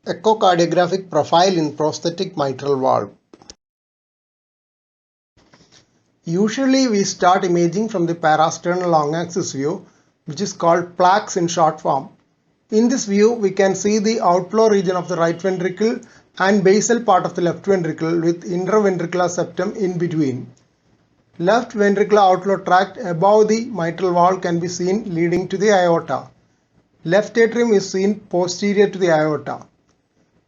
Echocardiographic profile in prosthetic mitral valve. Usually we start imaging from the parasternal long axis view, which is called plaques in short form. In this view we can see the outflow region of the right ventricle and basal part of the left ventricle with interventricular septum in between. Left ventricular outflow tract above the mitral valve can be seen leading to the aorta. Left atrium is seen posterior to the aorta.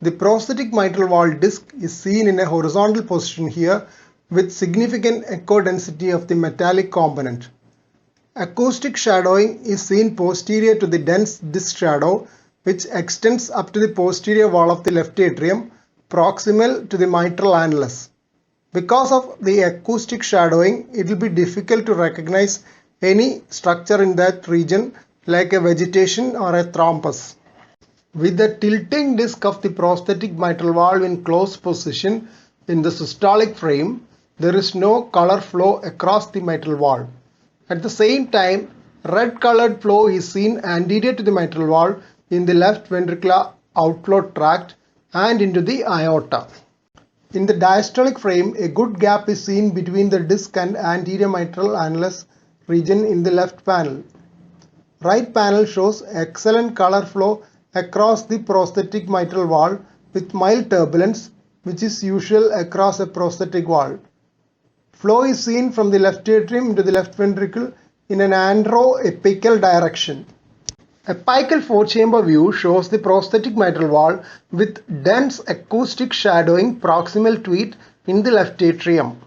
The prosthetic mitral valve disc is seen in a horizontal position here with significant echo density of the metallic component. Acoustic shadowing is seen posterior to the dense disc shadow, which extends up to the posterior wall of the left atrium, proximal to the mitral annulus. Because of the acoustic shadowing, it will be difficult to recognize any structure in that region like a vegetation or a thrombus. With the tilting disc of the prosthetic mitral valve in closed position in the systolic frame, there is no color flow across the mitral valve. At the same time, red colored flow is seen anterior to the mitral valve in the left ventricular outflow tract and into the aorta. In the diastolic frame, a good gap is seen between the disc and anterior mitral annulus region in the left panel. Right panel shows excellent color flow across the prosthetic mitral valve with mild turbulence, which is usual across a prosthetic valve. Flow is seen from the left atrium into the left ventricle in an anteroapical direction. Apical four-chamber view shows the prosthetic mitral valve with dense acoustic shadowing proximal to it in the left atrium.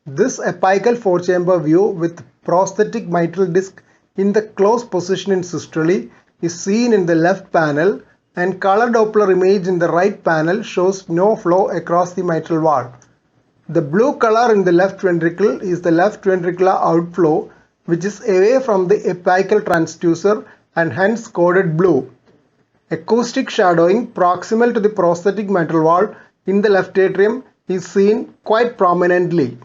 This apical four-chamber view with prosthetic mitral disc in the closed position in systole is seen in the left panel, and color Doppler image in the right panel shows no flow across the mitral valve. The blue color in the left ventricle is the left ventricular outflow, which is away from the apical transducer and hence coded blue. Acoustic shadowing proximal to the prosthetic mitral valve in the left atrium is seen quite prominently.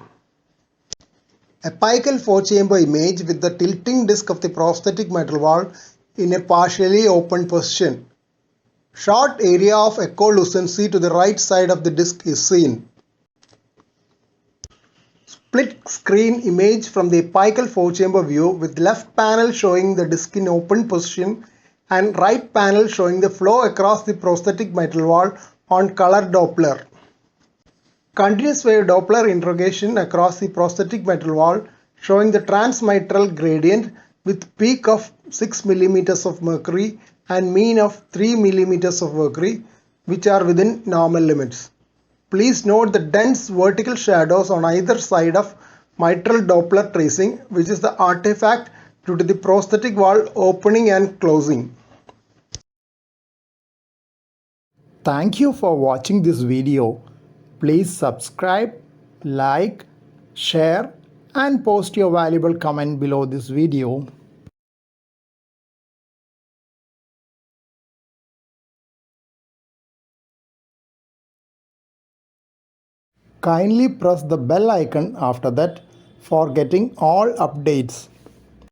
Apical four-chamber image with the tilting disc of the prosthetic mitral valve in a partially open position. Short area of echolucency to the right side of the disc is seen. Split screen image from the apical four-chamber view with left panel showing the disc in open position and right panel showing the flow across the prosthetic mitral valve on color Doppler. Continuous wave Doppler interrogation across the prosthetic mitral valve showing the transmitral gradient with peak of 6 mm of mercury and mean of 3 mm of mercury, which are within normal limits. Please note the dense vertical shadows on either side of mitral Doppler tracing, which is the artifact due to the prosthetic valve opening and closing. Thank you for watching this video. Please subscribe, like, share and post your valuable comment below this video. Kindly press the bell icon after that for getting all updates.